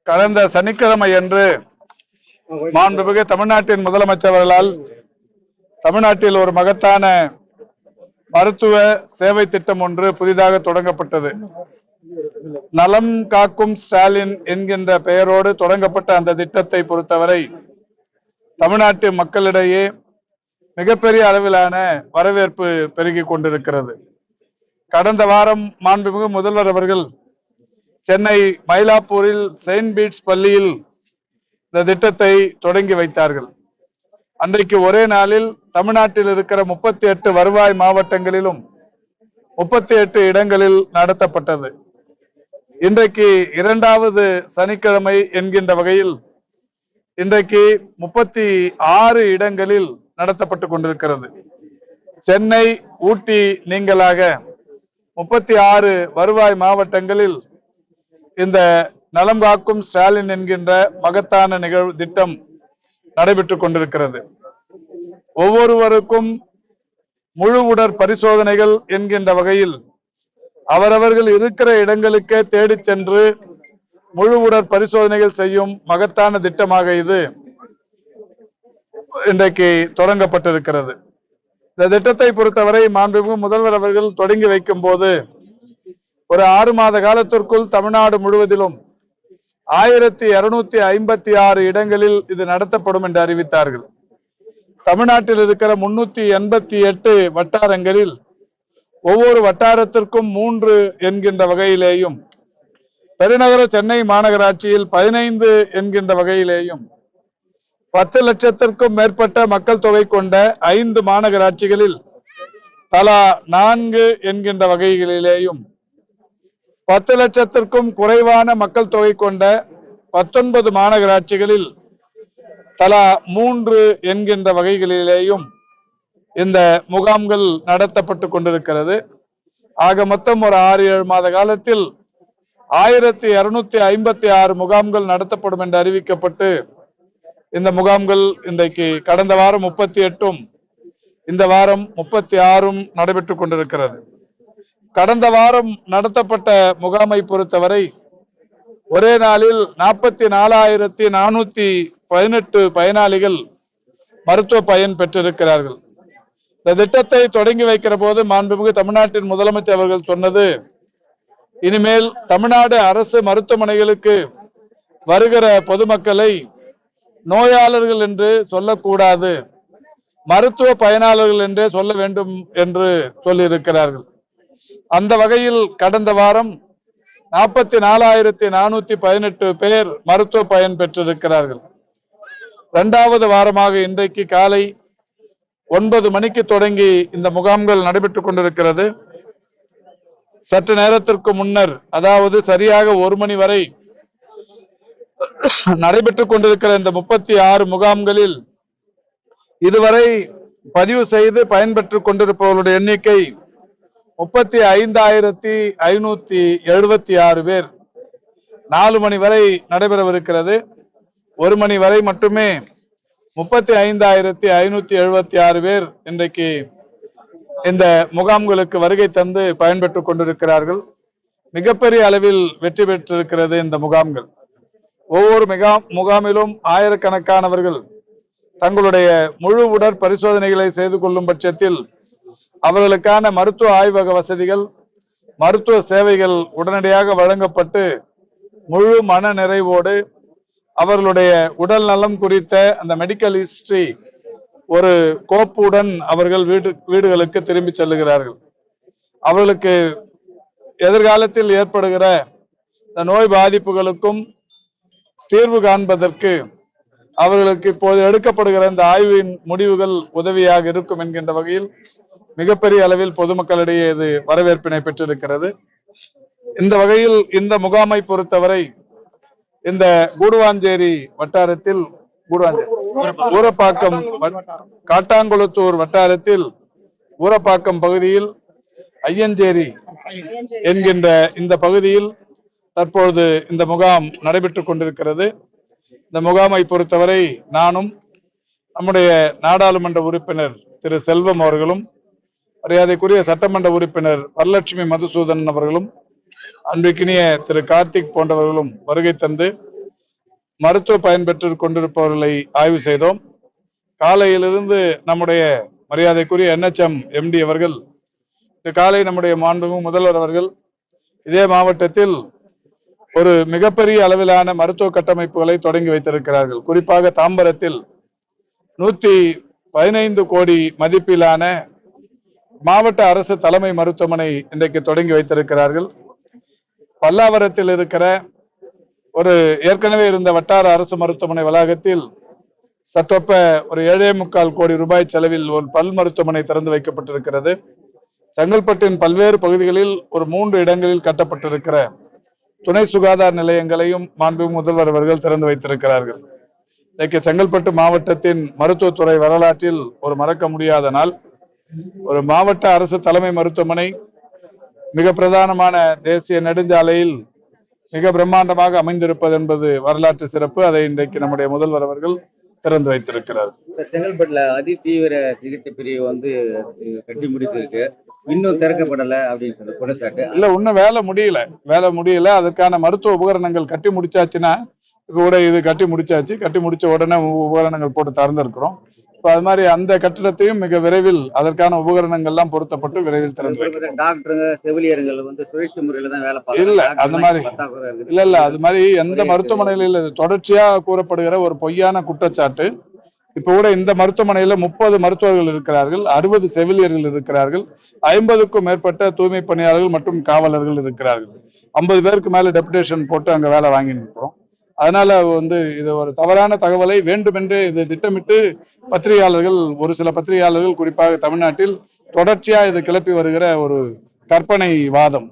கடந்த சனிக்கிழமை அன்று மாண்புமிகு தமிழ்நாட்டின் முதலமைச்சர்களால் தமிழ்நாட்டில் ஒரு மகத்தான மருத்துவ சேவை திட்டம் ஒன்று புதிதாக தொடங்கப்பட்டது. நலம் காக்கும் ஸ்டாலின் என்கின்ற பெயரோடு தொடங்கப்பட்ட அந்த திட்டத்தை பொறுத்தவரை தமிழ்நாட்டு மக்களிடையே மிகப்பெரிய அளவிலான வரவேற்பு பெருகிக் கொண்டிருக்கிறது. கடந்த வாரம் மாண்புமிகு முதல்வர் அவர்கள் சென்னை மயிலாப்பூரில் செயின்ட் பீட்ஸ் பள்ளியில் இந்த திட்டத்தை தொடங்கி வைத்தார்கள். அன்றைக்கு ஒரே நாளில் தமிழ்நாட்டில் இருக்கிற 38 வருவாய் மாவட்டங்களிலும் 38 இடங்களில் நடத்தப்பட்டது. இன்றைக்கு இரண்டாவது சனிக்கிழமை என்கின்ற வகையில் இன்றைக்கு 36 இடங்களில் நடத்தப்பட்டு கொண்டிருக்கிறது. சென்னை, ஊட்டி நீங்களாக 36 வருவாய் மாவட்டங்களில் இந்த நலம் காக்கும் ஸ்டாலின் என்கின்ற மகத்தான நிகழ்வு திட்டம் நடைபெற்றுக் கொண்டிருக்கிறது. ஒவ்வொருவருக்கும் முழு உடற் பரிசோதனைகள் என்கின்ற வகையில் அவரவர்கள் இருக்கிற இடங்களுக்கே தேடி சென்று முழு உடற் பரிசோதனைகள் செய்யும் மகத்தான திட்டமாக இது இன்றைக்கு தொடங்கப்பட்டிருக்கிறது. இந்த திட்டத்தை பொறுத்தவரை மாண்புமிகு முதல்வர் அவர்கள் தொடங்கி வைக்கும் போது ஒரு 6 மாத காலத்திற்குள் தமிழ்நாடு முழுவதிலும் 1256 இடங்களில் இது நடத்தப்படும் என்று அறிவித்தார்கள். தமிழ்நாட்டில் இருக்கிற 388 வட்டாரங்களில் ஒவ்வொரு வட்டாரத்திற்கும் 3 என்கின்ற வகையிலேயும், பெருநகர சென்னை மாநகராட்சியில் 15 என்கின்ற வகையிலேயும், 10 லட்சத்திற்கும் மேற்பட்ட மக்கள் தொகை கொண்ட 5 மாநகராட்சிகளில் தலா 4 என்கின்ற வகைகளிலேயும், 10 லட்சத்திற்கும் குறைவான மக்கள் தொகை கொண்ட 19 மாநகராட்சிகளில் தலா 3 என்கின்ற வகைகளிலேயும் இந்த முகாம்கள் நடத்தப்பட்டு கொண்டிருக்கிறது. ஆக மொத்தம் ஒரு 6-7 மாத காலத்தில் 1256 முகாம்கள் நடத்தப்படும் என்று அறிவிக்கப்பட்டு இந்த முகாம்கள் இன்றைக்கு கடந்த வாரம் 38ம் இந்த வாரம் 36ம் நடைபெற்றுக் கொண்டிருக்கிறது. கடந்த வாரம் நடத்தப்பட்ட முகாமை பொறுத்தவரை ஒரே நாளில் 44,418 பயனாளிகள் மருத்துவ பயன் பெற்றிருக்கிறார்கள். இந்த திட்டத்தை தொடங்கி வைக்கிற போது மாண்புமிகு தமிழ்நாட்டின் முதலமைச்சர் அவர்கள் சொன்னது, இனிமேல் தமிழ்நாடு அரசு மருத்துவமனைகளுக்கு வருகிற பொதுமக்களை நோயாளர்கள் என்று சொல்லக்கூடாது, மருத்துவ பயனாளர்கள் என்றே சொல்ல வேண்டும் என்று சொல்லியிருக்கிறார்கள். அந்த வகையில் கடந்த வாரம் 44,418 பேர் மருத்துவ பயன் பெற்றிருக்கிறார்கள். 2வது வாரமாக இன்றைக்கு காலை 9 மணிக்கு தொடங்கி இந்த முகாம்கள் நடைபெற்றுக் கொண்டிருக்கிறது. சற்று நேரத்திற்கு முன்னர், அதாவது சரியாக 1 மணி வரை நடைபெற்றுக் கொண்டிருக்கிற இந்த 36 முகாம்களில் இதுவரை பதிவு செய்து பயன்பெற்றுக் கொண்டிருப்பவர்களுடைய எண்ணிக்கை 35,576 பேர். 4 மணி வரை நடைபெறவிருக்கிறது. 1 மணி வரை மட்டுமே 35,576 பேர் இன்றைக்கு இந்த முகாம்களுக்கு வருகை தந்து பயன்பெற்றுக் கொண்டிருக்கிறார்கள். மிகப்பெரிய அளவில் வெற்றி பெற்றிருக்கிறது இந்த முகாம்கள். ஒவ்வொரு முகாமிலும் ஆயிரக்கணக்கானவர்கள் தங்களுடைய முழு உடற் பரிசோதனைகளை செய்து கொள்ளும் பட்சத்தில் அவர்களுக்கான மருத்துவ ஆய்வக வசதிகள், மருத்துவ சேவைகள் உடனடியாக வழங்கப்பட்டு முழு மன நிறைவோடு அவர்களுடைய உடல் நலம் குறித்த அந்த மெடிக்கல் ஹிஸ்டரி ஒரு கோப்புடன் அவர்கள் வீடுகளுக்கு திரும்பி செல்லுகிறார்கள். அவர்களுக்கு எதிர்காலத்தில் ஏற்படுகிற இந்த நோய் பாதிப்புகளுக்கும் தீர்வு காண்பதற்கு அவர்களுக்கு இப்போது எடுக்கப்படுகிற இந்த ஆய்வின் முடிவுகள் உதவியாக இருக்கும் என்கின்ற வகையில் மிகப்பெரிய அளவில் பொதுமக்களிடையே இது வரவேற்பினை பெற்றிருக்கிறது. இந்த வகையில் இந்த முகாமை பொறுத்தவரை இந்த கூடுவாஞ்சேரி வட்டாரத்தில், ஊரப்பாக்கம் காட்டாங்குளத்தூர் வட்டாரத்தில் ஊரப்பாக்கம் பகுதியில் ஐயஞ்சேரி என்கின்ற இந்த பகுதியில் தற்பொழுது இந்த முகாம் நடைபெற்றுக் கொண்டிருக்கிறது. இந்த முகாமை பொறுத்தவரை நானும் நம்முடைய நாடாளுமன்ற உறுப்பினர் திரு செல்வம் அவர்களும், மரியாதைக்குரிய சட்டமன்ற உறுப்பினர் வரலட்சுமி மதுசூதனன் அவர்களும், அன்றைக்கினிய திரு கார்த்திக் போன்றவர்களும் வருகை தந்து மருத்துவ பயன் பெற்று கொண்டிருப்பவர்களை ஆய்வு செய்தோம். காலையிலிருந்து நம்முடைய மரியாதைக்குரிய NHM MD அவர்கள், காலை நம்முடைய மாண்புமிகு முதல்வர் அவர்கள் இதே மாவட்டத்தில் ஒரு மிகப்பெரிய அளவிலான மருத்துவ கட்டமைப்புகளை தொடங்கி வைத்திருக்கிறார்கள். குறிப்பாக தாம்பரத்தில் 115 கோடி மதிப்பிலான மாவட்ட அரசு தலைமை மருத்துவமனை இன்றைக்கு தொடங்கி வைத்திருக்கிறார்கள். பல்லாவரத்தில் இருக்கிற ஒரு ஏற்கனவே இருந்த வட்டார அரசு மருத்துவமனை வளாகத்தில் சற்றொப்ப ஒரு 7.25 கோடி ரூபாய் செலவில் ஒரு பல் மருத்துவமனை திறந்து வைக்கப்பட்டிருக்கிறது. செங்கல்பட்டின் பல்வேறு பகுதிகளில் ஒரு 3 இடங்களில் கட்டப்பட்டிருக்கிற துணை சுகாதார நிலையங்களையும் மாண்புமிகு முதல்வர் அவர்கள் திறந்து வைத்திருக்கிறார்கள். இன்றைக்கு செங்கல்பட்டு மாவட்டத்தின் மருத்துவத்துறை வரலாற்றில் ஒரு மறக்க முடியாத நாள். ஒரு மாவட்ட அரசு தலைமை மருத்துவமனை மிக பிரதானமான தேசிய நெடுஞ்சாலையில் மிக பிரம்மாண்டமாக அமைந்திருப்பது என்பது வரலாற்று சிறப்பு. அதை இன்றைக்கு நம்முடைய முதல்வர் அவர்கள் திறந்து வைத்திருக்கிறார். செங்கல்பட்டுல அதிதீவிர சிகிச்சை பிரிவு கட்டி முடித்திருக்கு, இன்னும் திறக்கப்படலை அப்படின்னு சொல்லி குற்றச்சாட்டு. இல்ல, இன்னும் வேலை முடியல. அதுக்கான மருத்துவ உபகரணங்கள் கட்டி முடிச்சாச்சுன்னா கூட இது கட்டி முடிச்சாச்சு. கட்டி முடிச்ச உடனே உபகரணங்கள் போட்டு திறந்திருக்கிறோம். அது மாதிரி அந்த கட்டிடத்தையும் மிக விரைவில் அதற்கான உபகரணங்கள் எல்லாம் பொருத்தப்பட்டு விரைவில் திறந்து. டாக்டருங்க செவிலியர்கள் சுழற்சி முறையில தான் வேலை பார்க்கறாங்க. இல்ல அந்த மாதிரி இல்ல அது மாதிரி எந்த மருத்துவமனையில தொடர்ச்சியா கூறப்படுகிற ஒரு பொய்யான குற்றச்சாட்டு. இப்ப கூட இந்த மருத்துவமனையில 30 மருத்துவர்கள் இருக்கிறார்கள், 60 செவிலியர்கள் இருக்கிறார்கள், 50க்கும் மேற்பட்ட தூய்மை பணியாளர்கள் மற்றும் காவலர்கள் இருக்கிறார்கள். 50 பேருக்கு மேல டெபுடேஷன் போட்டு அங்க வேலை வாங்கி நிற்கிறோம். அதனால இது ஒரு தவறான தகவலை வேண்டுமென்று இது திட்டமிட்டு பத்திரிகையாளர்கள், ஒரு சில பத்திரிகையாளர்கள் குறிப்பாக தமிழ்நாட்டில் தொடர்ச்சியா இது கிளப்பி வருகிற ஒரு கற்பனை வாதம்.